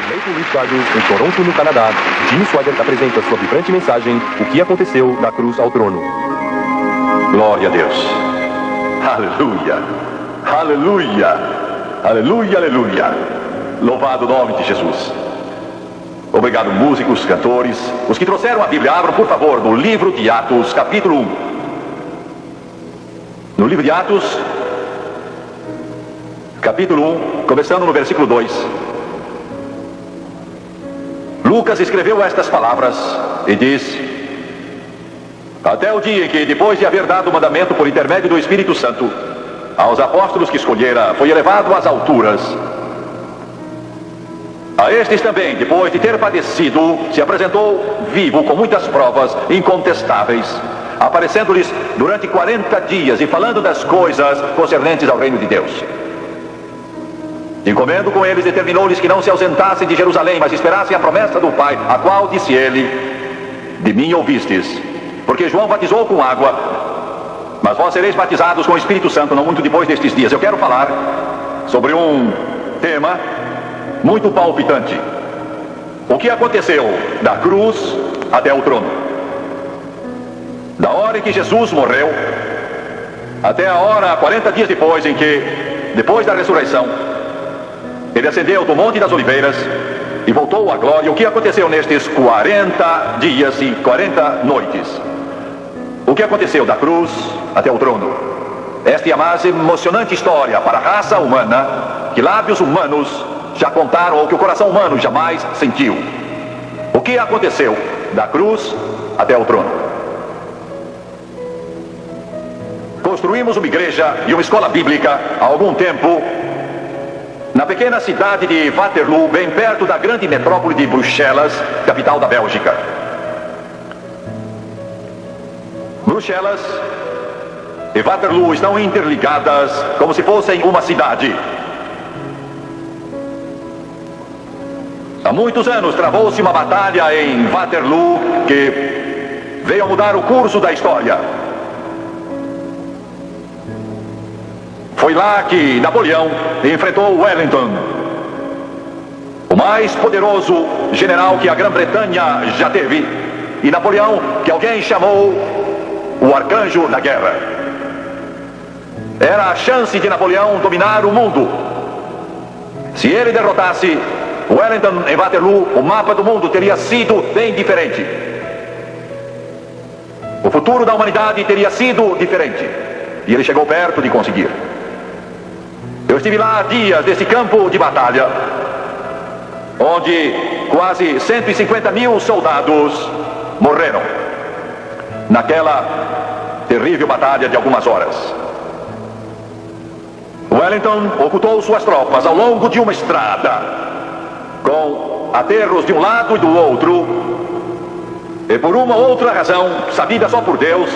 Maple Leaf Gardens, em Toronto, no Canadá, Jimmy Swaggart apresenta sua vibrante mensagem, O que aconteceu da cruz ao trono. Glória a Deus. Aleluia. Aleluia. Aleluia, aleluia. Louvado o nome de Jesus. Obrigado, músicos, cantores. Os que trouxeram a Bíblia, abram, por favor, no livro de Atos, capítulo 1. No livro de Atos, capítulo 1, começando no versículo 2. Lucas escreveu estas palavras e diz: até o dia em que, depois de haver dado o mandamento por intermédio do Espírito Santo aos apóstolos que escolhera, foi elevado às alturas. A estes também, depois de ter padecido, se apresentou vivo com muitas provas incontestáveis, aparecendo-lhes durante 40 dias e falando das coisas concernentes ao reino de Deus. Encomendo com eles, determinou-lhes que não se ausentassem de Jerusalém, mas esperassem a promessa do Pai, a qual disse ele: de mim ouvistes, porque João batizou com água, mas vós sereis batizados com o Espírito Santo não muito depois destes dias. Eu quero falar sobre um tema muito palpitante: o que aconteceu da cruz até o trono. Da hora em que Jesus morreu até a hora, 40 dias depois, em que, depois da ressurreição, ele ascendeu do Monte das Oliveiras e voltou à glória. O que aconteceu nestes 40 dias e 40 noites? O que aconteceu da cruz até o trono? Esta é a mais emocionante história para a raça humana que lábios humanos já contaram ou que o coração humano jamais sentiu. O que aconteceu da cruz até o trono? Construímos uma igreja e uma escola bíblica há algum tempo na pequena cidade de Waterloo, bem perto da grande metrópole de Bruxelas, capital da Bélgica. Bruxelas e Waterloo estão interligadas como se fossem uma cidade. Há muitos anos travou-se uma batalha em Waterloo que veio a mudar o curso da história. Foi lá que Napoleão enfrentou Wellington, o mais poderoso general que a Grã-Bretanha já teve, e Napoleão, que alguém chamou o arcanjo da guerra. Era a chance de Napoleão dominar o mundo. Se ele derrotasse Wellington em Waterloo, o mapa do mundo teria sido bem diferente. O futuro da humanidade teria sido diferente. E ele chegou perto de conseguir. Eu estive lá há dias desse campo de batalha, onde quase 150 mil soldados morreram naquela terrível batalha de algumas horas. Wellington ocultou suas tropas ao longo de uma estrada, com aterros de um lado e do outro, e por uma outra razão, sabida só por Deus,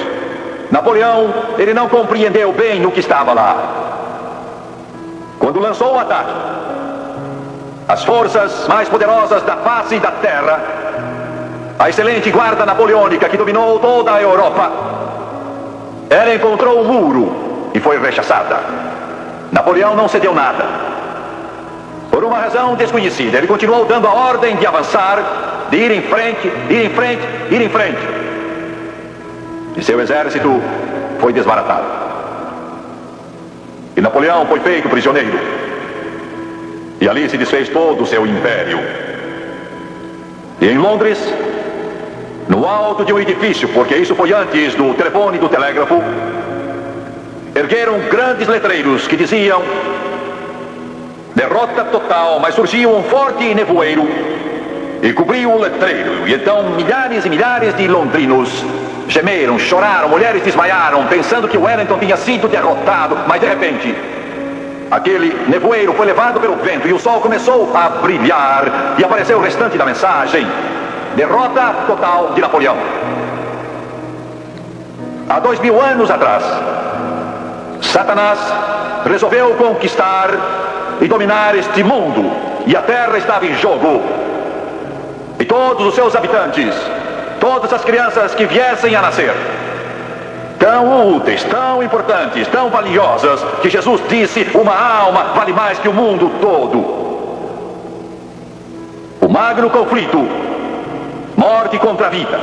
Napoleão, ele não compreendeu bem o que estava lá. Quando lançou o ataque, as forças mais poderosas da face da terra, a excelente guarda napoleônica que dominou toda a Europa, ela encontrou um muro e foi rechaçada. Napoleão não cedeu nada. Por uma razão desconhecida, ele continuou dando a ordem de avançar, de ir em frente, ir em frente, ir em frente. E seu exército foi desbaratado. E Napoleão foi feito prisioneiro. E ali se desfez todo o seu império. E em Londres, no alto de um edifício, porque isso foi antes do telefone e do telégrafo, ergueram grandes letreiros que diziam: derrota total, mas surgiu um forte nevoeiro e cobriu o letreiro. E então milhares e milhares de londrinos gemeram, choraram, mulheres desmaiaram, pensando que Wellington tinha sido derrotado. Mas de repente, aquele nevoeiro foi levado pelo vento e o sol começou a brilhar e apareceu o restante da mensagem: derrota total de Napoleão. Há 2000 anos atrás, Satanás resolveu conquistar e dominar este mundo, e a terra estava em jogo, e todos os seus habitantes, todas as crianças que viessem a nascer, tão úteis, tão importantes, tão valiosas, que Jesus disse: uma alma vale mais que o mundo todo. magno conflito. Morte contra a vida.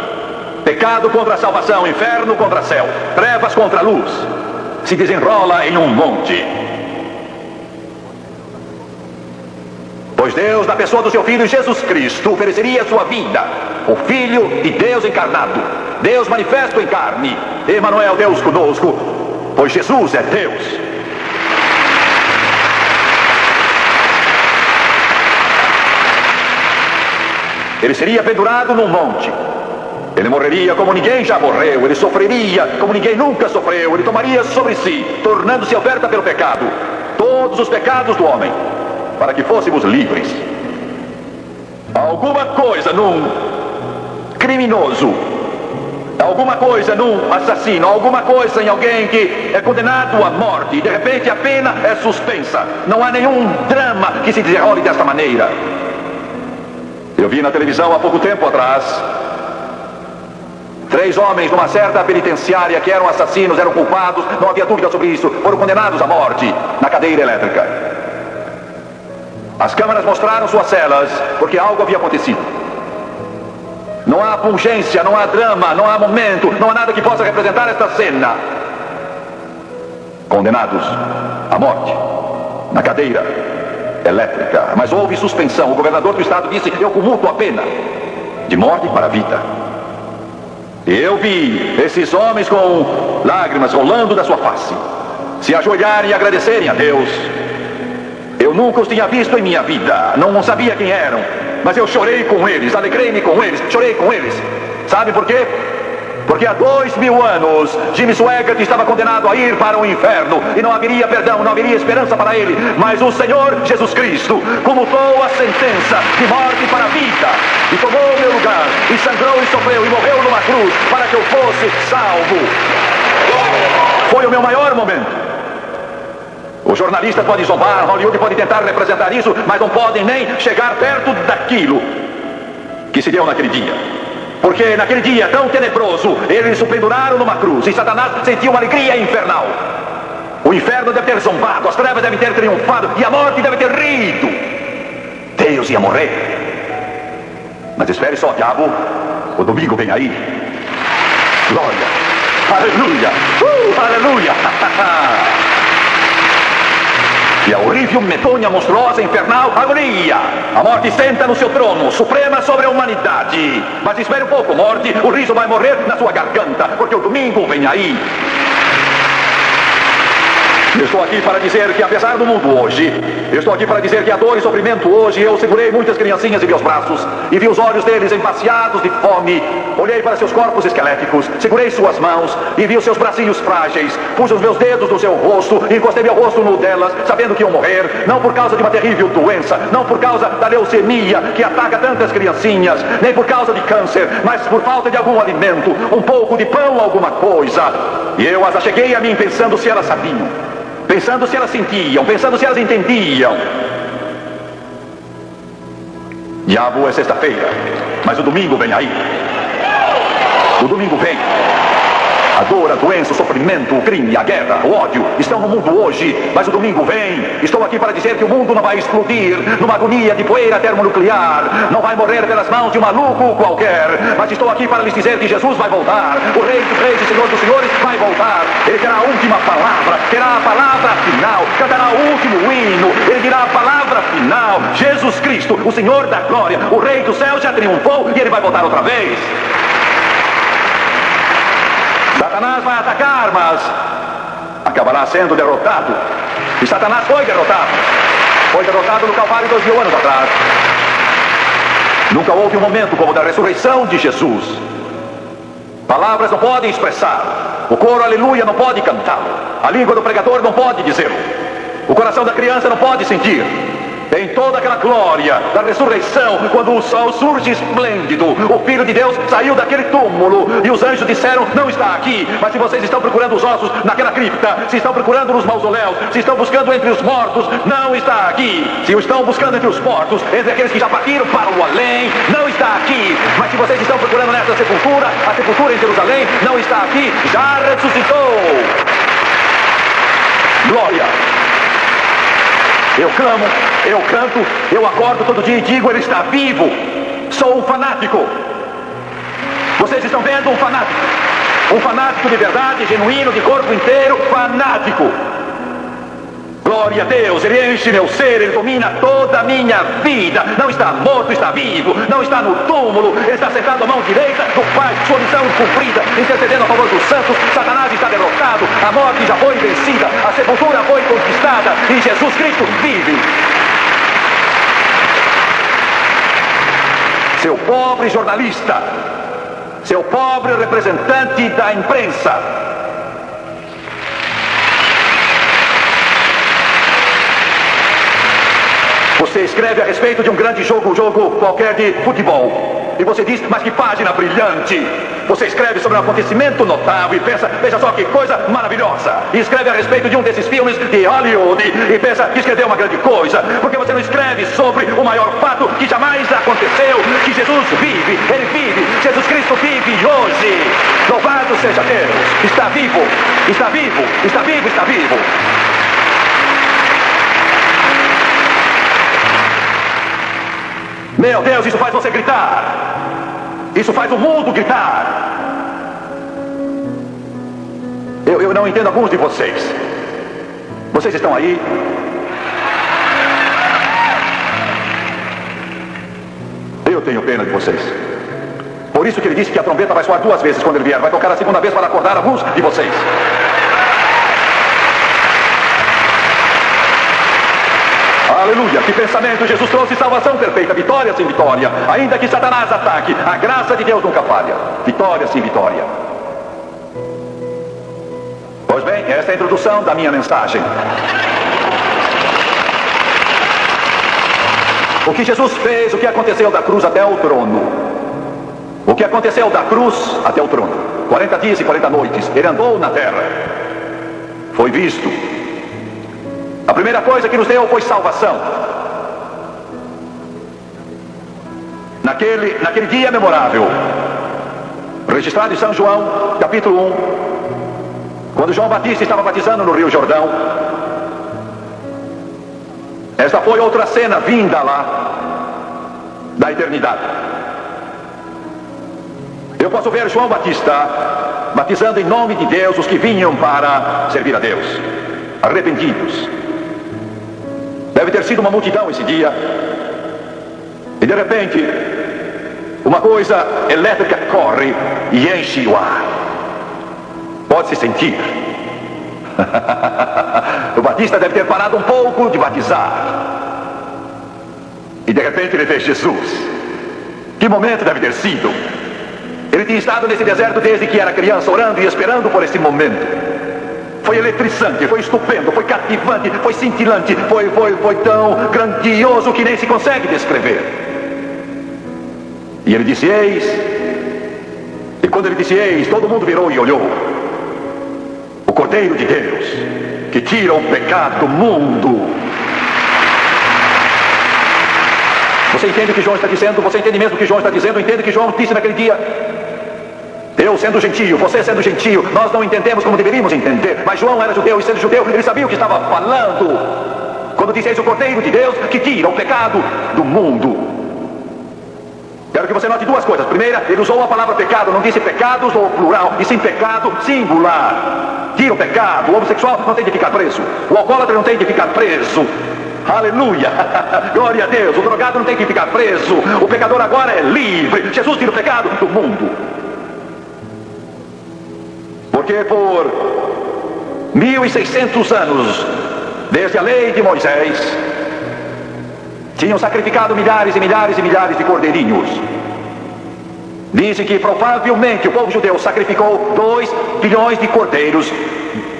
Pecado contra a salvação. Inferno contra céu. Trevas contra a luz. Se desenrola em um monte. Pois Deus, na pessoa do seu Filho Jesus Cristo, ofereceria a sua vida. O Filho de Deus encarnado. Deus manifesto em carne. Emmanuel, Deus conosco. Pois Jesus é Deus. Ele seria pendurado num monte. Ele morreria como ninguém já morreu. Ele sofreria como ninguém nunca sofreu. Ele tomaria sobre si, tornando-se oferta pelo pecado, todos os pecados do homem, para que fôssemos livres. Alguma coisa num criminoso, alguma coisa num assassino, alguma coisa em alguém que é condenado à morte, e de repente a pena é suspensa. Não há nenhum drama que se desenrole desta maneira. Eu vi na televisão há pouco tempo atrás 3 homens numa certa penitenciária que eram assassinos, eram culpados, não havia dúvida sobre isso, foram condenados à morte na cadeira elétrica. As câmeras mostraram suas celas porque algo havia acontecido. Não há pungência, não há drama, não há momento, não há nada que possa representar esta cena. Condenados à morte na cadeira elétrica. Mas houve suspensão. O governador do estado disse: eu comuto a pena de morte para a vida. E eu vi esses homens com lágrimas rolando da sua face, se ajoelharem e agradecerem a Deus. Eu nunca os tinha visto em minha vida, não sabia quem eram, mas eu chorei com eles, alegrei-me com eles, chorei com eles. Sabe por quê? Porque há 2000 anos Jimmy Swaggart estava condenado a ir para o inferno e não haveria perdão, não haveria esperança para ele. Mas o Senhor Jesus Cristo comutou a sentença de morte para a vida e tomou o meu lugar e sangrou e sofreu e morreu numa cruz para que eu fosse salvo. Foi o meu maior momento. Os jornalistas podem zombar, Hollywood pode tentar representar isso, mas não podem nem chegar perto daquilo que se deu naquele dia. Porque naquele dia tão tenebroso, eles o penduraram numa cruz e Satanás sentiu uma alegria infernal. O inferno deve ter zombado, as trevas devem ter triunfado e a morte deve ter rido. Deus ia morrer. Mas espere só, diabo, o domingo vem aí. Glória, aleluia, aleluia. E a horrível, medonha, monstruosa, infernal agonia. A morte senta no seu trono, suprema sobre a humanidade. Mas espere um pouco, morte, o riso vai morrer na sua garganta, porque o domingo vem aí. Eu estou aqui para dizer que apesar do mundo hoje, eu estou aqui para dizer que a dor e sofrimento hoje, eu segurei muitas criancinhas em meus braços e vi os olhos deles embaciados de fome. Olhei para seus corpos esqueléticos, segurei suas mãos e vi os seus bracinhos frágeis. Pus os meus dedos no seu rosto e encostei meu rosto no delas, sabendo que iam morrer, não por causa de uma terrível doença, não por causa da leucemia que ataca tantas criancinhas, nem por causa de câncer, mas por falta de algum alimento, um pouco de pão, alguma coisa. E eu as acheguei a mim pensando se elas sabiam, pensando se elas sentiam, pensando se elas entendiam. Diabo, é sexta-feira, mas o domingo vem aí. O domingo vem. A dor, a doença, o sofrimento, o crime, a guerra, o ódio estão no mundo hoje, mas o domingo vem. Estou aqui para dizer que o mundo não vai explodir numa agonia de poeira termonuclear, não vai morrer pelas mãos de um maluco qualquer, mas estou aqui para lhes dizer que Jesus vai voltar. O Rei dos Reis e Senhor dos Senhores vai voltar. Ele terá a última palavra, terá a palavra final, cantará o último hino, ele dirá a palavra final. Jesus Cristo, o Senhor da glória, o Rei do céu já triunfou e ele vai voltar outra vez. Satanás vai atacar, mas acabará sendo derrotado. E Satanás foi derrotado. Foi derrotado no Calvário 2000 anos atrás. Nunca houve um momento como o da ressurreição de Jesus. Palavras não podem expressar. O coro aleluia não pode cantá-lo. A língua do pregador não pode dizê-lo. O coração da criança não pode sentir. Em toda aquela glória da ressurreição, quando o sol surge esplêndido, o Filho de Deus saiu daquele túmulo e os anjos disseram: não está aqui. Mas se vocês estão procurando os ossos naquela cripta, se estão procurando nos mausoléus, se estão buscando entre os mortos, não está aqui. Se o estão buscando entre os mortos, entre aqueles que já partiram para o além, não está aqui. Mas se vocês estão procurando nessa sepultura, a sepultura em Jerusalém, não está aqui, já ressuscitou. Glória. Eu clamo, eu canto, eu acordo todo dia e digo: ele está vivo. Sou um fanático. Vocês estão vendo um fanático. Um fanático de verdade, genuíno, de corpo inteiro, fanático. Glória a Deus, Ele enche meu ser, Ele domina toda a minha vida. Não está morto, está vivo. Não está no túmulo, Ele está sentado à mão direita do Pai. Sua missão cumprida, intercedendo a favor dos santos. Satanás está derrotado, a morte já foi vencida, a sepultura foi conquistada e Jesus Cristo vive. Seu pobre jornalista, seu pobre representante da imprensa, você escreve a respeito de um grande jogo qualquer de futebol. E você diz, mas que página brilhante. Você escreve sobre um acontecimento notável e pensa, veja só que coisa maravilhosa. E escreve a respeito de um desses filmes de Hollywood e pensa que escreveu uma grande coisa. Porque você não escreve sobre o maior fato que jamais aconteceu, que Jesus vive, Ele vive, Jesus Cristo vive hoje. Louvado seja Deus. Está vivo, está vivo, está vivo, está vivo. Meu Deus, isso faz você gritar. Isso faz o mundo gritar. Eu não entendo alguns de vocês. Vocês estão aí? Eu tenho pena de vocês. Por isso que ele disse que a trombeta vai soar 2 vezes quando ele vier. Vai tocar a 2ª vez para acordar alguns de vocês. Aleluia, que pensamento! Jesus trouxe salvação perfeita, vitória sem vitória. Ainda que Satanás ataque, a graça de Deus nunca falha. Vitória sem vitória. Pois bem, esta é a introdução da minha mensagem. O que Jesus fez, o que aconteceu da cruz até o trono. O que aconteceu da cruz até o trono. 40 dias e 40 noites, ele andou na terra. Foi visto. A primeira coisa que nos deu foi salvação. Naquele dia memorável, registrado em São João, capítulo 1, quando João Batista estava batizando no Rio Jordão, esta foi outra cena vinda lá da eternidade. Eu posso ver João Batista batizando em nome de Deus os que vinham para servir a Deus, arrependidos. Deve ter sido uma multidão esse dia. E de repente, uma coisa elétrica corre e enche o ar. Pode-se sentir. O Batista deve ter parado um pouco de batizar. E de repente ele vê Jesus. Que momento deve ter sido? Ele tinha estado nesse deserto desde que era criança, orando e esperando por esse momento. Foi eletrizante, foi estupendo, foi cativante, foi cintilante, foi tão grandioso que nem se consegue descrever. E ele disse, eis. E quando ele disse, eis, todo mundo virou e olhou. O Cordeiro de Deus, que tira o pecado do mundo. Você entende o que João está dizendo? Você entende mesmo o que João está dizendo? Entende o que João disse naquele dia? Eu sendo gentio, você sendo gentio, nós não entendemos como deveríamos entender. Mas João era judeu e sendo judeu, ele sabia o que estava falando. Quando disse, eis o Cordeiro de Deus que tira o pecado do mundo. Quero que você note 2 coisas. Primeira, ele usou a palavra pecado, não disse pecados no plural, e sim pecado singular. Tira o pecado. O homossexual não tem de ficar preso. O alcoólatra não tem de ficar preso. Aleluia, glória a Deus. O drogado não tem que ficar preso. O pecador agora é livre. Jesus tira o pecado do mundo. Porque por 1600 anos, desde a lei de Moisés, tinham sacrificado milhares e milhares e milhares de cordeirinhos. Dizem que provavelmente o povo judeu sacrificou 2 bilhões de cordeiros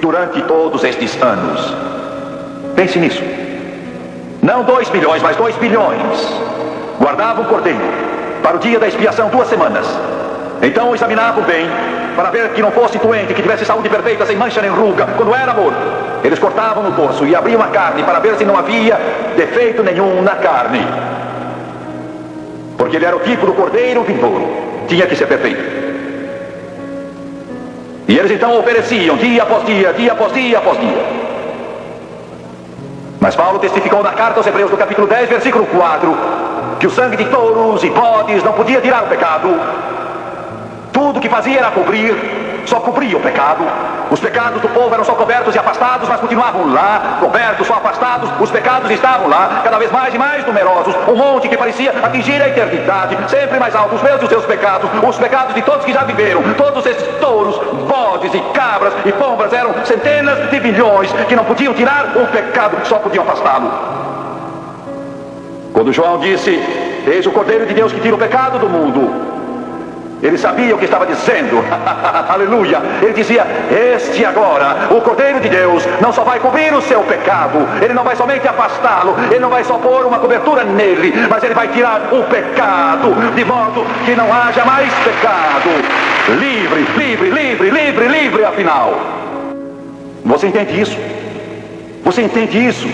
durante todos estes anos. Pense nisso. Não 2 bilhões, mas 2 bilhões. Guardavam o cordeiro para o dia da expiação 2 semanas. Então examinavam bem para ver que não fosse doente, que tivesse saúde perfeita, sem mancha nem ruga. Quando era morto, eles cortavam no dorso e abriam a carne para ver se não havia defeito nenhum na carne. Porque ele era o tipo do cordeiro vindouro, tinha que ser perfeito. E eles então ofereciam dia após dia, dia após dia, após dia. Mas Paulo testificou na carta aos Hebreus, no capítulo 10, versículo 4, que que o sangue de touros e bodes não podia tirar o pecado. Tudo que fazia era cobrir, só cobria o pecado. Os pecados do povo eram só cobertos e afastados, mas continuavam lá, cobertos, só afastados. Os pecados estavam lá, cada vez mais e mais numerosos. Um monte que parecia atingir a eternidade, sempre mais alto. Os meus e os seus pecados, os pecados de todos que já viveram. Todos esses touros, bodes e cabras e pombras eram centenas de bilhões que não podiam tirar o pecado, só podiam afastá-lo. Quando João disse: eis o Cordeiro de Deus que tira o pecado do mundo, ele sabia o que estava dizendo. Aleluia. Ele dizia: este agora, o Cordeiro de Deus, não só vai cobrir o seu pecado, ele não vai somente afastá-lo, ele não vai só pôr uma cobertura nele, mas ele vai tirar o pecado, de modo que não haja mais pecado. Livre, livre, livre, livre, livre, afinal. Você entende isso? Você entende isso?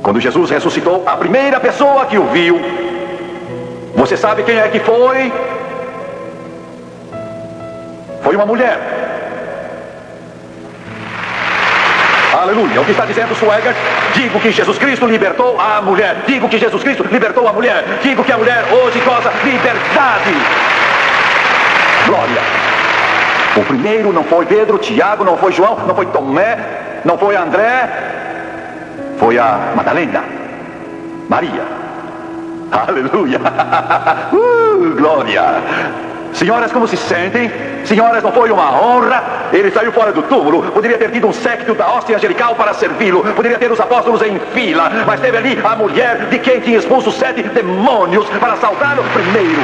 Quando Jesus ressuscitou, a primeira pessoa que o viu, você sabe quem é que foi? Foi uma mulher. Aleluia. O que está dizendo Swagger? Digo que Jesus Cristo libertou a mulher. Digo que Jesus Cristo libertou a mulher. Digo que a mulher hoje goza liberdade. Glória. O primeiro não foi Pedro, Tiago, não foi João, não foi Tomé, não foi André. Foi a Madalena, Maria. Aleluia. Glória. Senhoras, como se sentem? Senhoras, não foi uma honra? Ele saiu fora do túmulo. Poderia ter tido um séquito da hóstia angelical para servi-lo. Poderia ter os apóstolos em fila. Mas teve ali a mulher de quem tinha expulso 7 demônios para saudá-lo primeiro.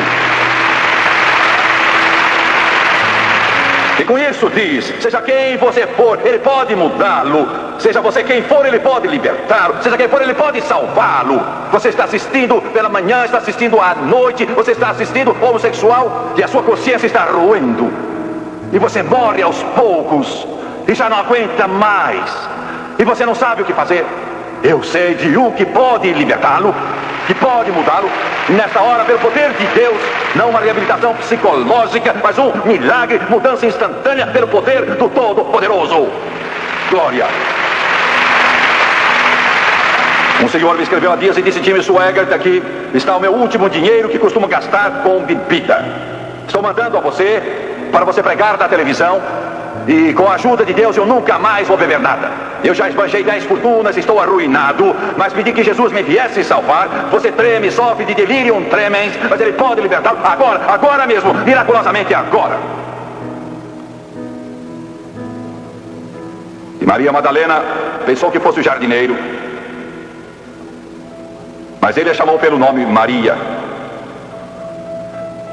E com isso diz: seja quem você for, ele pode mudá-lo. Seja você quem for, ele pode libertá-lo. Seja quem for, ele pode salvá-lo. Você está assistindo pela manhã, está assistindo à noite, você está assistindo homossexual e a sua consciência está roendo. E você morre aos poucos e já não aguenta mais. E você não sabe o que fazer. Eu sei de um que pode libertá-lo, que pode mudá-lo. Nesta hora, pelo poder de Deus, não uma reabilitação psicológica, mas um milagre, mudança instantânea pelo poder do Todo-Poderoso. Glória. Um senhor me escreveu há dias e disse: Jimmy Swaggart, aqui está o meu último dinheiro que costumo gastar com bebida. Estou mandando a você, para você pregar na televisão, e com a ajuda de Deus eu nunca mais vou beber nada. Eu já esbanjei 10 fortunas, estou arruinado, mas pedi que Jesus me viesse salvar. Você treme, sofre de delirium tremens, mas ele pode libertá-lo agora, agora mesmo, miraculosamente agora. E Maria Madalena pensou que fosse o jardineiro, mas ele a chamou pelo nome Maria.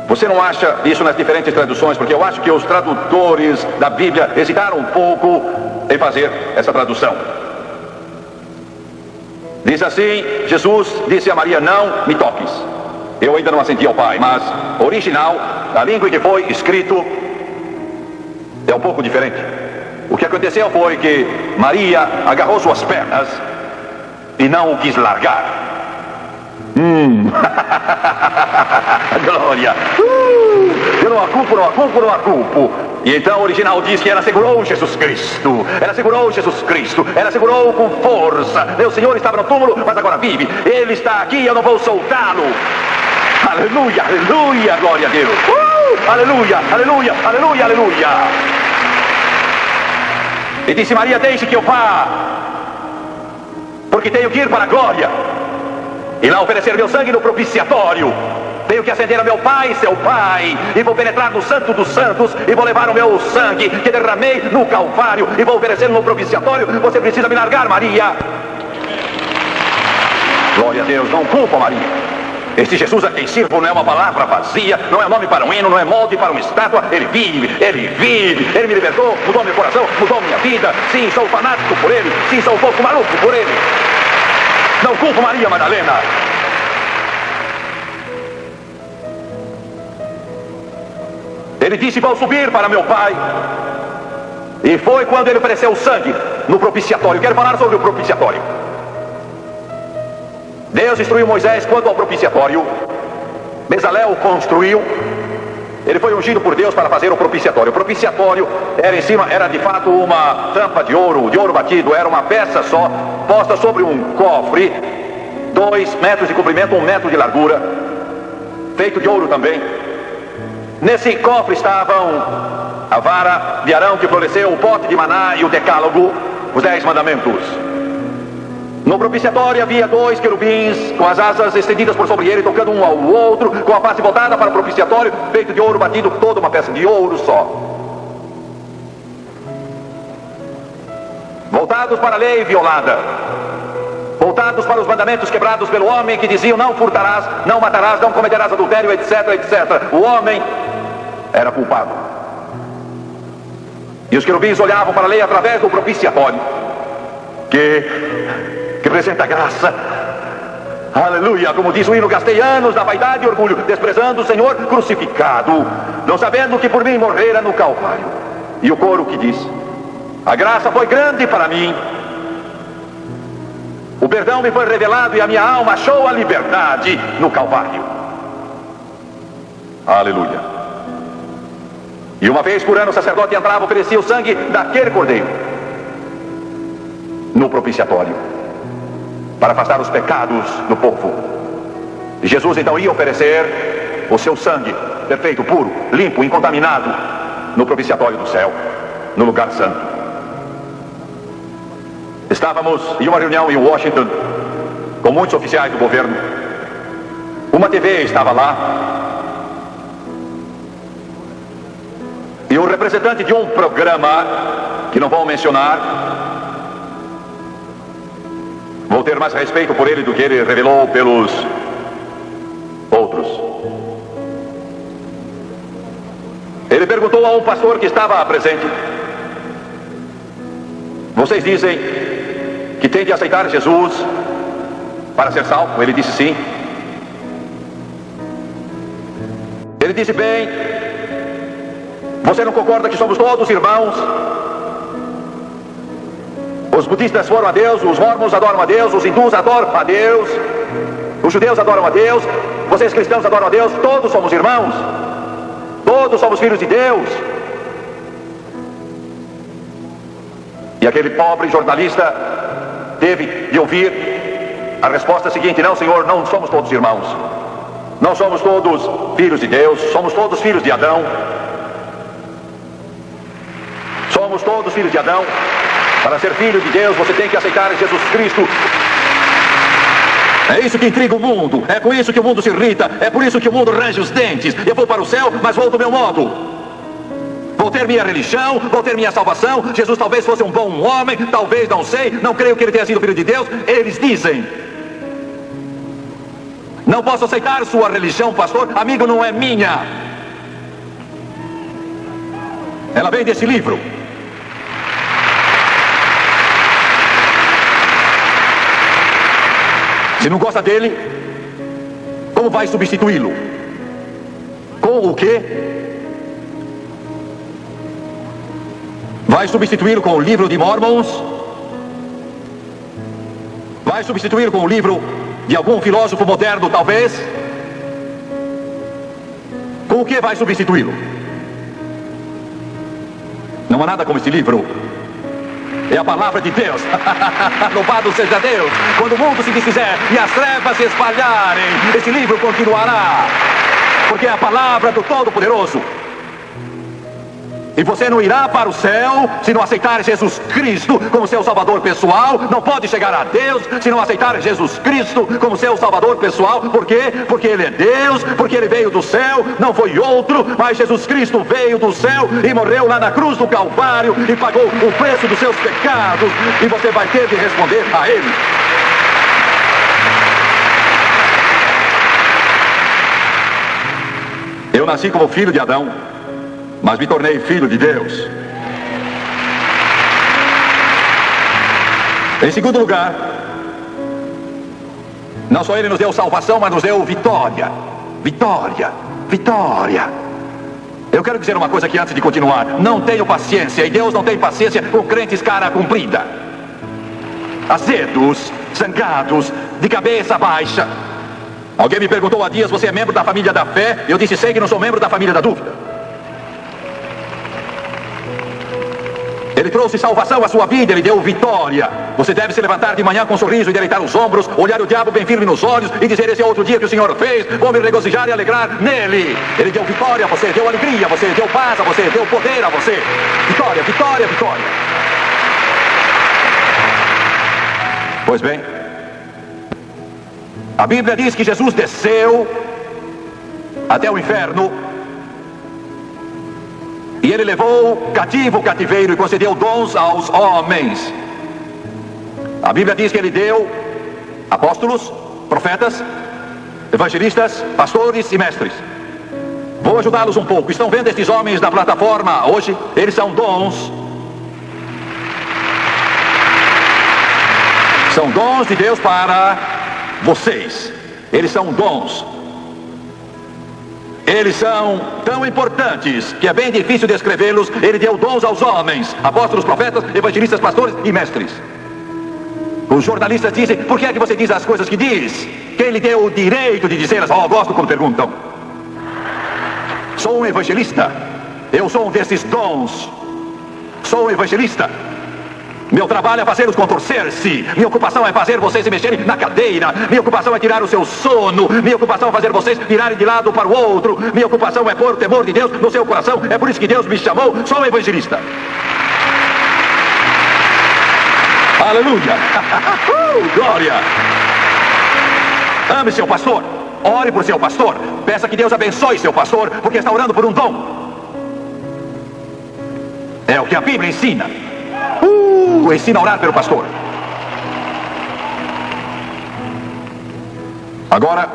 Você não acha isso nas diferentes traduções? Porque eu acho que os tradutores da Bíblia hesitaram um pouco em fazer essa tradução. Diz assim: Jesus disse a Maria: não me toques. Eu ainda não assendi ao Pai, mas o original, a língua em que foi escrito, é um pouco diferente. O que aconteceu foi que Maria agarrou suas pernas e não o quis largar. Glória. Eu não a culpo, não a culpo, não a culpo. E então o original diz que ela segurou Jesus Cristo. Ela segurou Jesus Cristo. Ela segurou com força. Meu Senhor estava no túmulo, mas agora vive. Ele está aqui, eu não vou soltá-lo. Aleluia, aleluia, glória a Deus. Aleluia, aleluia, aleluia, aleluia. E disse: Maria, deixe que eu vá, porque tenho que ir para a glória e lá oferecer meu sangue no propiciatório. Tenho que acender a meu Pai, seu Pai, e vou penetrar no Santo dos Santos, e vou levar o meu sangue que derramei no Calvário, e vou oferecer no propiciatório. Você precisa me largar, Maria. Glória a Deus, não culpa, Maria. Este Jesus a quem sirvo não é uma palavra vazia, não é nome para um hino, não é molde para uma estátua. Ele vive, ele vive, ele me libertou, mudou meu coração, mudou minha vida. Sim, sou fanático por ele, sim, sou um pouco maluco por ele. Não culpo Maria Madalena. Ele disse: vou subir para meu Pai. E foi quando ele ofereceu o sangue no propiciatório. Quero falar sobre o propiciatório. Deus instruiu Moisés quanto ao propiciatório. Bezalel o construiu. Ele foi ungido por Deus para fazer o propiciatório. O propiciatório era em cima, era de fato uma tampa de ouro batido. Era uma peça só, posta sobre um cofre 2 metros de comprimento, 1 metro de largura, feito de ouro também. Nesse cofre estavam a vara de Arão que floresceu, o pote de maná e o decálogo, os 10 mandamentos. No propiciatório havia 2 querubins com as asas estendidas por sobre ele, tocando um ao outro, com a face voltada para o propiciatório, feito de ouro batido, toda uma peça de ouro só. Voltados para a lei violada, voltados para os mandamentos quebrados pelo homem que diziam: não furtarás, não matarás, não cometerás adultério, etc, etc. O homem era culpado. E os querubins olhavam para a lei através do propiciatório, que representa graça. Aleluia, como diz o hino: gastei anos na vaidade e orgulho, desprezando o Senhor crucificado, não sabendo que por mim morrera no Calvário. E o coro que diz: a graça foi grande para mim, o perdão me foi revelado e a minha alma achou a liberdade no Calvário. Aleluia. E uma vez por ano o sacerdote entrava e oferecia o sangue daquele cordeiro no propiciatório, para afastar os pecados do povo. E Jesus então ia oferecer o seu sangue, perfeito, puro, limpo, incontaminado, no propiciatório do céu, no lugar santo. Estávamos em uma reunião em Washington, com muitos oficiais do governo. Uma TV estava lá, e o representante de um programa, que não vou mencionar, vou ter mais respeito por ele do que ele revelou pelos outros. Ele perguntou a um pastor que estava presente: vocês dizem que tem de aceitar Jesus para ser salvo? Ele disse sim. Ele disse: bem, você não concorda que somos todos irmãos? Os budistas foram a Deus, os mormons adoram a Deus, os hindus adoram a Deus, os judeus adoram a Deus, vocês cristãos adoram a Deus, todos somos irmãos, todos somos filhos de Deus. E aquele pobre jornalista teve de ouvir a resposta seguinte: não, senhor, não somos todos irmãos, não somos todos filhos de Deus, somos todos filhos de Adão. Somos todos filhos de Adão. Para ser filho de Deus, você tem que aceitar Jesus Cristo. É isso que intriga o mundo, é com isso que o mundo se irrita, é por isso que o mundo range os dentes. Eu vou para o céu, mas vou do meu modo. Vou ter minha religião, vou ter minha salvação. Jesus talvez fosse um bom homem, talvez, não sei, não creio que ele tenha sido filho de Deus. Eles dizem: não posso aceitar sua religião, pastor. Amigo, não é minha. Ela vem desse livro. Se não gosta dele, como vai substituí-lo? Com o quê? Vai substituí-lo com o livro de Mormons? Vai substituí-lo com o livro de algum filósofo moderno, talvez? Com o que vai substituí-lo? Não há nada como esse livro. É a palavra de Deus. Louvado seja Deus. Quando o mundo se desfizer e as trevas se espalharem, esse livro continuará, porque é a palavra do Todo-Poderoso. E você não irá para o céu se não aceitar Jesus Cristo como seu Salvador pessoal. Não pode chegar a Deus se não aceitar Jesus Cristo como seu Salvador pessoal. Por quê? Porque Ele é Deus, porque Ele veio do céu, não foi outro, mas Jesus Cristo veio do céu e morreu lá na cruz do Calvário e pagou o preço dos seus pecados. E você vai ter de responder a Ele. Eu nasci como filho de Adão, mas me tornei filho de Deus. Em segundo lugar, não só Ele nos deu salvação, mas nos deu vitória. Vitória, vitória. Eu quero dizer uma coisa aqui antes de continuar. Não tenho paciência, e Deus não tem paciência com crentes cara comprida, azedos, zangados, de cabeça baixa. Alguém me perguntou há dias: você é membro da família da fé? Eu disse: sei que não sou membro da família da dúvida. Ele trouxe salvação à sua vida, Ele deu vitória. Você deve se levantar de manhã com um sorriso e deleitar os ombros, olhar o diabo bem firme nos olhos e dizer: esse é outro dia que o Senhor fez, vou me regozijar e alegrar nele. Ele deu vitória a você, deu alegria a você, deu paz a você, deu poder a você. Vitória, vitória, vitória. Pois bem, a Bíblia diz que Jesus desceu até o inferno e ele levou cativo o cativeiro e concedeu dons aos homens. A Bíblia diz que ele deu apóstolos, profetas, evangelistas, pastores e mestres. Vou ajudá-los um pouco. Estão vendo estes homens na plataforma hoje? Eles são dons. São dons de Deus para vocês. Eles são dons. Eles são tão importantes que é bem difícil descrevê-los. Ele deu dons aos homens, apóstolos, profetas, evangelistas, pastores e mestres. Os jornalistas dizem: por que é que você diz as coisas que diz? Quem lhe deu o direito de dizê-las? Oh, gosto quando perguntam. Sou um evangelista. Eu sou um desses dons. Sou um evangelista. Meu trabalho é fazê-los contorcer-se. Minha ocupação é fazer vocês se mexerem na cadeira. Minha ocupação é tirar o seu sono. Minha ocupação é fazer vocês virarem de lado para o outro. Minha ocupação é pôr o temor de Deus no seu coração. É por isso que Deus me chamou. Sou um evangelista. Aleluia. Glória. Ame seu pastor. Ore por seu pastor. Peça que Deus abençoe seu pastor, porque está orando por um dom. É o que a Bíblia ensina. Ensina a orar pelo pastor. Agora,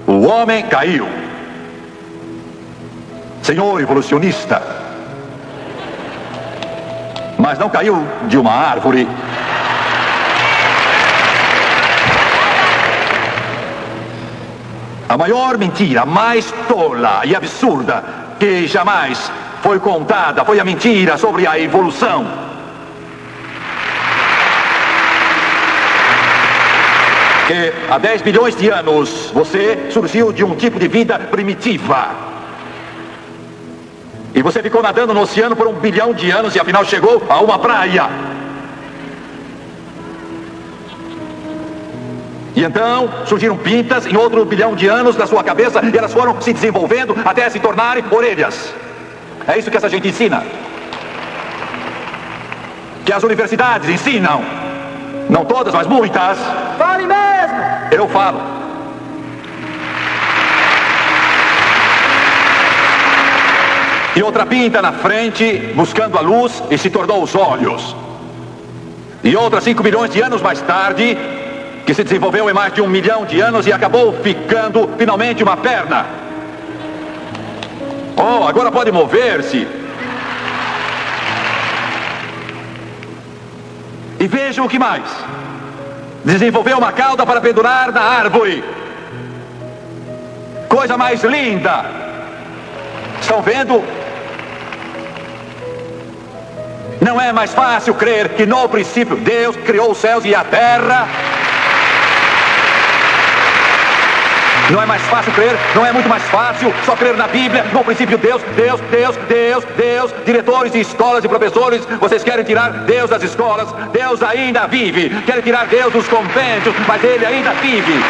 o homem caiu. Senhor evolucionista. Mas não caiu de uma árvore. A maior mentira, a mais tola e absurda que jamais foi contada foi a mentira sobre a evolução. Que há 10 bilhões de anos você surgiu de um tipo de vida primitiva. E você ficou nadando no oceano por 1 bilhão de anos e afinal chegou a uma praia. E então surgiram pintas em outro bilhão de anos na sua cabeça e elas foram se desenvolvendo até se tornarem orelhas. É isso que essa gente ensina. Que as universidades ensinam. Não todas, mas muitas. Fale mesmo! Eu falo. E outra pinta na frente, buscando a luz, e se tornou os olhos. E outra 5 milhões de anos mais tarde, que se desenvolveu em mais de 1 milhão de anos e acabou ficando finalmente uma perna. Oh, agora pode mover-se. E vejam o que mais. Desenvolveu uma cauda para pendurar na árvore. Coisa mais linda. Estão vendo? Não é mais fácil crer que no princípio Deus criou os céus e a terra? Não é mais fácil crer? Não é muito mais fácil só crer na Bíblia? No princípio Deus. Diretores de escolas e professores, vocês querem tirar Deus das escolas? Deus ainda vive. Querem tirar Deus dos conventos, mas Ele ainda vive.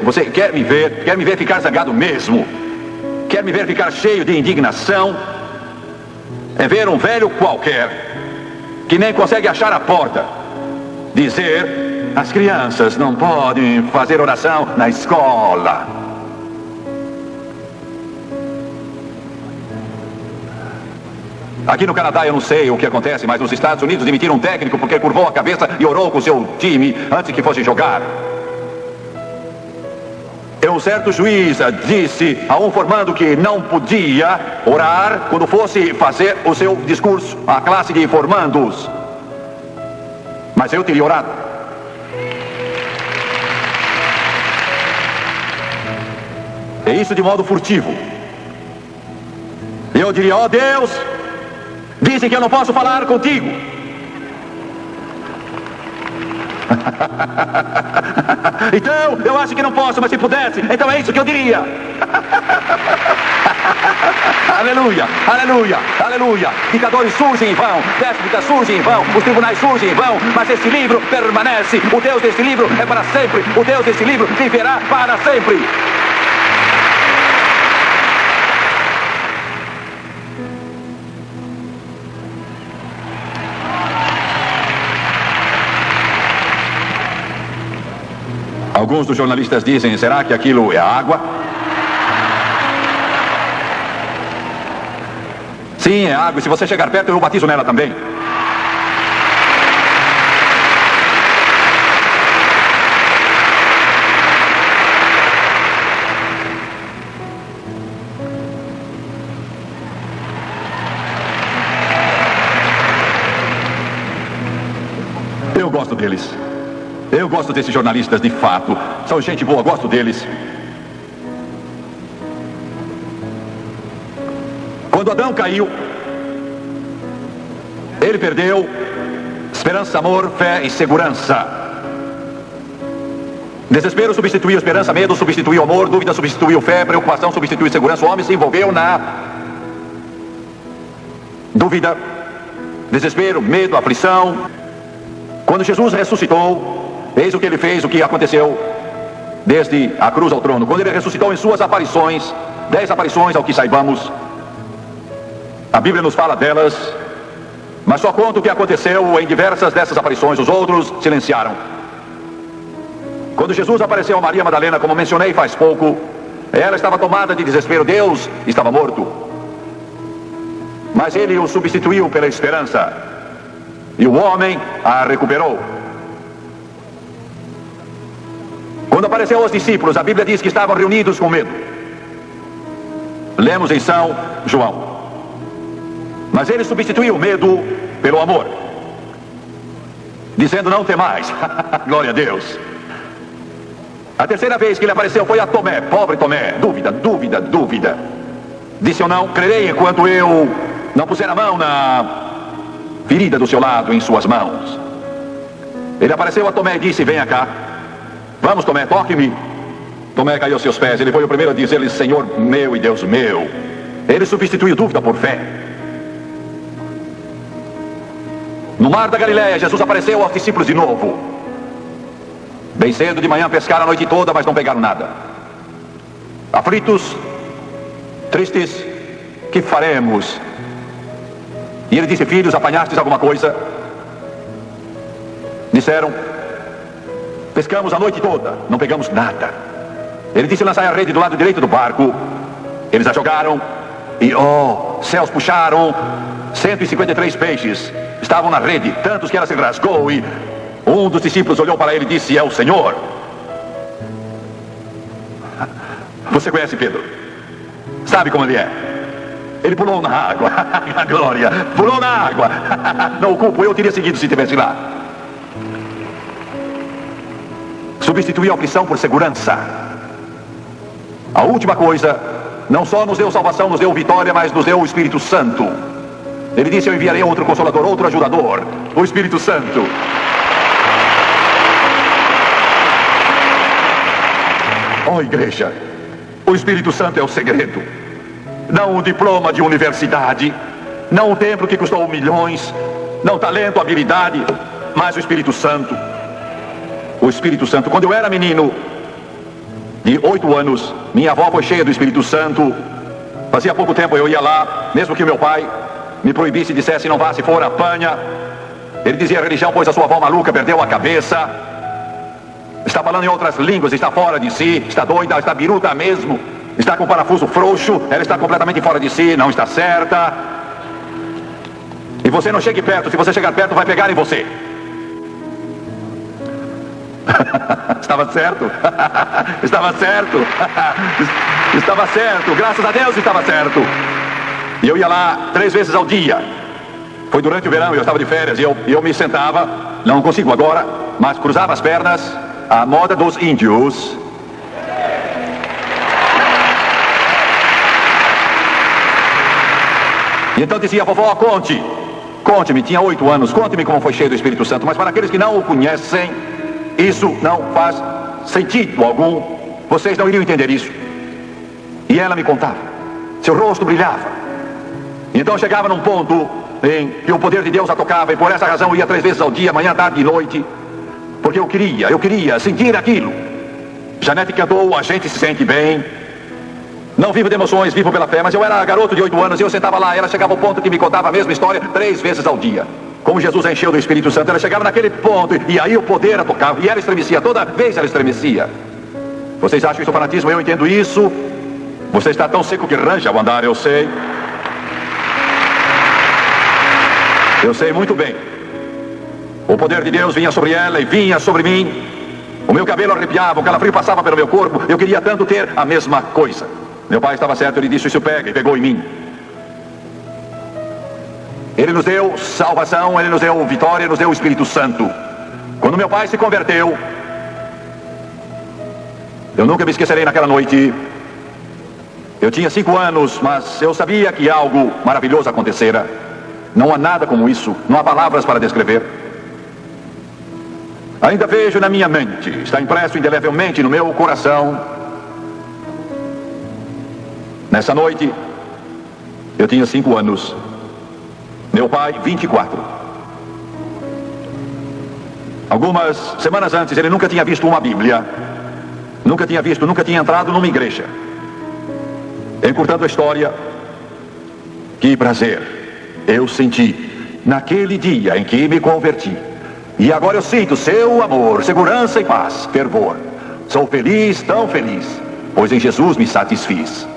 Você quer me ver ficar zangado mesmo? Quer me ver ficar cheio de indignação? É ver um velho qualquer que nem consegue achar a porta dizer: as crianças não podem fazer oração na escola. Aqui no Canadá eu não sei o que acontece, mas nos Estados Unidos demitiram um técnico porque curvou a cabeça e orou com o seu time antes que fosse jogar. Um certo juiz disse a um formando que não podia orar quando fosse fazer o seu discurso à classe de formandos. Mas eu teria orado. É isso de modo furtivo. Eu diria: ó Deus, dizem que eu não posso falar contigo. Então, eu acho que não posso, mas se pudesse, então é isso que eu diria. Aleluia, aleluia, aleluia. Ditadores surgem em vão, déspotas surgem em vão, os tribunais surgem em vão, mas este livro permanece. O Deus deste livro é para sempre. O Deus deste livro viverá para sempre. Alguns dos jornalistas dizem, será que aquilo é água? Sim, é água. E se você chegar perto, eu batizo nela também. Eu gosto deles. Eu gosto desses jornalistas de fato. São gente boa, gosto deles. Quando Adão caiu, ele perdeu esperança, amor, fé e segurança. Desespero substituiu esperança, medo substituiu amor, dúvida substituiu fé, preocupação substituiu segurança. O homem se envolveu na dúvida, desespero, medo, aflição. Quando Jesus ressuscitou, eis o que ele fez, o que aconteceu desde a cruz ao trono. Quando ele ressuscitou em suas aparições, 10 aparições ao que saibamos, a Bíblia nos fala delas, mas só conta o que aconteceu em diversas dessas aparições. Os outros silenciaram. Quando Jesus apareceu a Maria Madalena, como mencionei faz pouco, ela estava tomada de desespero. Deus estava morto, mas ele o substituiu pela esperança, e o homem a recuperou. Quando apareceu aos discípulos, a Bíblia diz que estavam reunidos com medo. Lemos em São João. Mas ele substituiu o medo pelo amor, dizendo, não temais. Glória a Deus. A terceira vez que ele apareceu foi a Tomé, pobre Tomé. Dúvida, dúvida, dúvida. Disse ou não, crerei enquanto eu não puser a mão na ferida do seu lado, em suas mãos. Ele apareceu a Tomé e disse, venha cá. Vamos, Tomé, toque-me. Tomé caiu aos seus pés. Ele foi o primeiro a dizer-lhe, Senhor meu e Deus meu. Ele substituiu dúvida por fé. No mar da Galileia, Jesus apareceu aos discípulos de novo. Bem cedo de manhã pescaram a noite toda, mas não pegaram nada. Aflitos, tristes, que faremos? E ele disse, filhos, apanhastes alguma coisa? Disseram, pescamos a noite toda, não pegamos nada. Ele disse, lançai a rede do lado direito do barco. Eles a jogaram e, céus puxaram 153 peixes. Estavam na rede, tantos que ela se rasgou, e um dos discípulos olhou para ele e disse, é o Senhor. Você conhece Pedro? Sabe como ele é? Ele pulou na água. A glória, pulou na água. Não o culpo, eu teria seguido se estivesse lá. Substituiu a aflição por segurança. A última coisa, não só nos deu salvação, nos deu vitória, mas nos deu o Espírito Santo. Ele disse, eu enviarei outro consolador, outro ajudador, o Espírito Santo. Igreja, o Espírito Santo é o segredo. Não o diploma de universidade, não o templo que custou milhões, não talento, habilidade, mas o Espírito Santo. O Espírito Santo. Quando eu era menino, de 8 anos, minha avó foi cheia do Espírito Santo. Fazia pouco tempo eu ia lá, mesmo que meu pai me proibisse e dissesse, não vá, se for apanha. Ele dizia, a religião pôs a sua avó maluca, perdeu a cabeça, está falando em outras línguas, está fora de si, está doida, está biruta mesmo, está com o parafuso frouxo, ela está completamente fora de si, não está certa. E você não chegue perto, se você chegar perto vai pegar em você. Estava certo. Estava certo. Estava certo, graças a Deus estava certo. E eu ia lá 3 vezes ao dia. Foi durante o verão, eu estava de férias, e eu me sentava, não consigo agora, mas cruzava as pernas, à moda dos índios. E então dizia, vovó, conte-me, tinha 8 anos, conte-me como foi cheio do Espírito Santo. Mas para aqueles que não o conhecem, isso não faz sentido algum. Vocês não iriam entender isso. E ela me contava, seu rosto brilhava, Então chegava num ponto em que o poder de Deus a tocava, e por essa razão eu ia 3 vezes ao dia, manhã, tarde e noite, porque eu queria sentir aquilo. Janete cantou, a gente se sente bem. Não vivo de emoções, vivo pela fé, mas eu era garoto de 8 anos e eu sentava lá, ela chegava ao ponto que me contava a mesma história 3 vezes ao dia. Como Jesus a encheu do Espírito Santo, ela chegava naquele ponto, e aí o poder a tocava, e ela estremecia, toda vez ela estremecia. Vocês acham isso fanatismo? Eu entendo isso. Você está tão seco que ranja ao andar, eu sei. Eu sei muito bem. O poder de Deus vinha sobre ela e vinha sobre mim. O meu cabelo arrepiava, o calafrio passava pelo meu corpo. Eu queria tanto ter a mesma coisa. Meu pai estava certo, ele disse, isso pega, e pegou em mim. Ele nos deu salvação, ele nos deu vitória, ele nos deu o Espírito Santo. Quando meu pai se converteu, eu nunca me esquecerei naquela noite. Eu tinha 5 anos, mas eu sabia que algo maravilhoso acontecera. Não há nada como isso, não há palavras para descrever. Ainda vejo na minha mente, está impresso indelevelmente no meu coração. Nessa noite, eu tinha 5 anos. Meu pai, 24. Algumas semanas antes, ele nunca tinha visto uma Bíblia. Nunca tinha entrado numa igreja. Encurtando a história, que prazer eu senti naquele dia em que me converti. E agora eu sinto seu amor, segurança e paz, fervor. Sou feliz, tão feliz, pois em Jesus me satisfiz.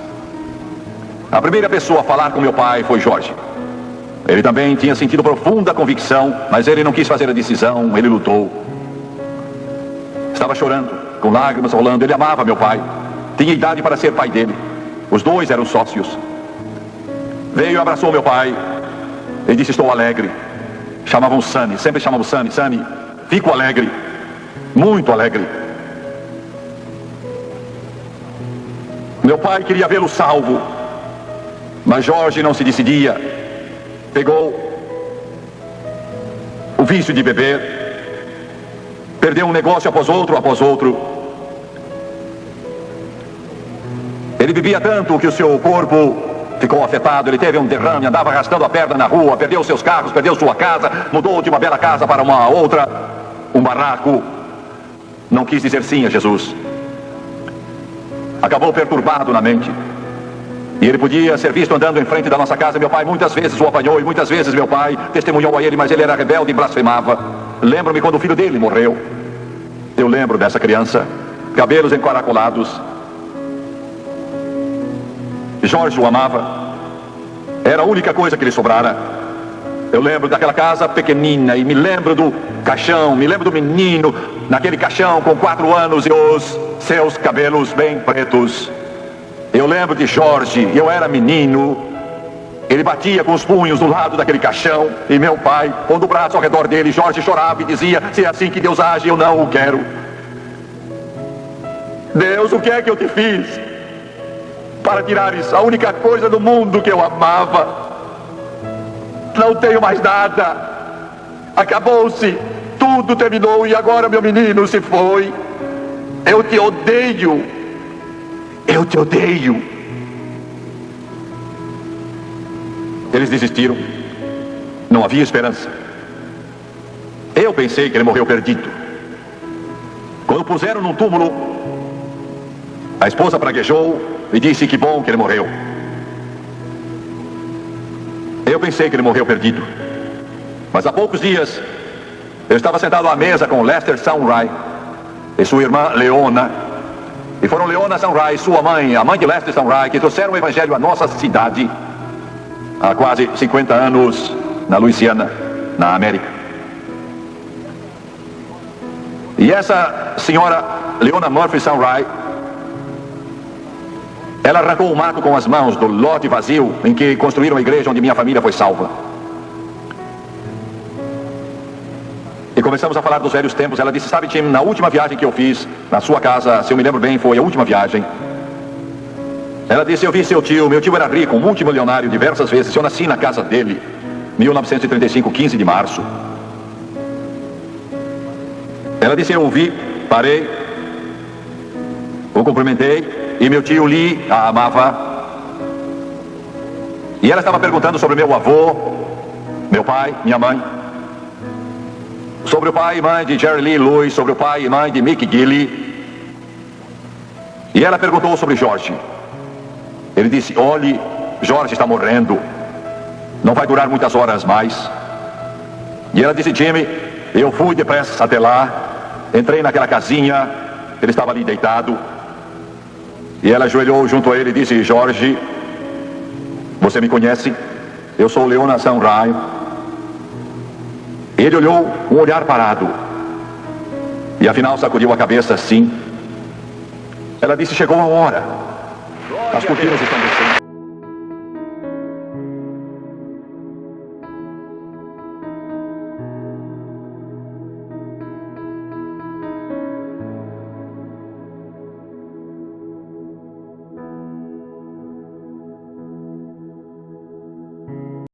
A primeira pessoa a falar com meu pai foi Jorge. Ele também tinha sentido profunda convicção, mas ele não quis fazer a decisão, ele lutou. Estava chorando, com lágrimas rolando. Ele amava meu pai, tinha idade para ser pai dele. Os dois eram sócios. Veio e abraçou meu pai. Ele disse, estou alegre. Chamavam Sani, sempre chamavam Sani. Sani, fico alegre, muito alegre. Meu pai queria vê-lo salvo, mas Jorge não se decidia. Pegou o vício de beber, perdeu um negócio após outro. Ele bebia tanto que o seu corpo ficou afetado, ele teve um derrame, andava arrastando a perna na rua, perdeu seus carros, perdeu sua casa, mudou de uma bela casa para uma outra, um barraco. Não quis dizer sim a Jesus. Acabou perturbado na mente. E ele podia ser visto andando em frente da nossa casa. Meu pai muitas vezes o apanhou, e muitas vezes meu pai testemunhou a ele, mas ele era rebelde e blasfemava. Lembro-me quando o filho dele morreu. Eu lembro dessa criança, cabelos encaracolados. Jorge o amava. Era a única coisa que lhe sobrara. Eu lembro daquela casa pequenina e me lembro do caixão, me lembro do menino naquele caixão com 4 anos e os seus cabelos bem pretos. Eu lembro de Jorge, eu era menino. Ele batia com os punhos do lado daquele caixão e meu pai, pondo o braço ao redor dele, Jorge chorava e dizia, se é assim que Deus age, eu não o quero. Deus, o que é que eu te fiz para tirares a única coisa do mundo que eu amava? Não tenho mais nada. Acabou-se. Tudo terminou e agora meu menino se foi. Eu te odeio. Eu te odeio. Eles desistiram. Não havia esperança. Eu pensei que ele morreu perdido. Quando o puseram num túmulo, a esposa praguejou e disse que bom que ele morreu. Eu pensei que ele morreu perdido. Mas há poucos dias, eu estava sentado à mesa com Lester Sunray e sua irmã Leona. E foram Leona Sunray e sua mãe, a mãe de Lester Sunray, que trouxeram o evangelho à nossa cidade há quase 50 anos, na Louisiana, na América. E essa senhora Leona Murphy Sunray, ela arrancou o mato com as mãos do lote vazio em que construíram a igreja onde minha família foi salva. E começamos a falar dos velhos tempos. Ela disse, sabe, Tim, na última viagem que eu fiz na sua casa, se eu me lembro bem, foi a última viagem. Ela disse, eu vi seu tio, meu tio era rico, multimilionário diversas vezes. Eu nasci na casa dele, 1935, 15 de março. Ela disse, eu o vi, parei, o cumprimentei, e meu tio Lee a amava. E ela estava perguntando sobre meu avô, meu pai, minha mãe. Sobre o pai e mãe de Jerry Lee Lewis, sobre o pai e mãe de Mick Gilley. E ela perguntou sobre Jorge. Ele disse, olhe, Jorge está morrendo. Não vai durar muitas horas mais. E ela disse, Jimmy, eu fui depressa até lá. Entrei naquela casinha, ele estava ali deitado. E ela ajoelhou junto a ele e disse, Jorge, você me conhece? Eu sou Leona Sanrai. Ele olhou, um olhar parado. E afinal sacudiu a cabeça assim. Ela disse, chegou a hora. As cortinas estão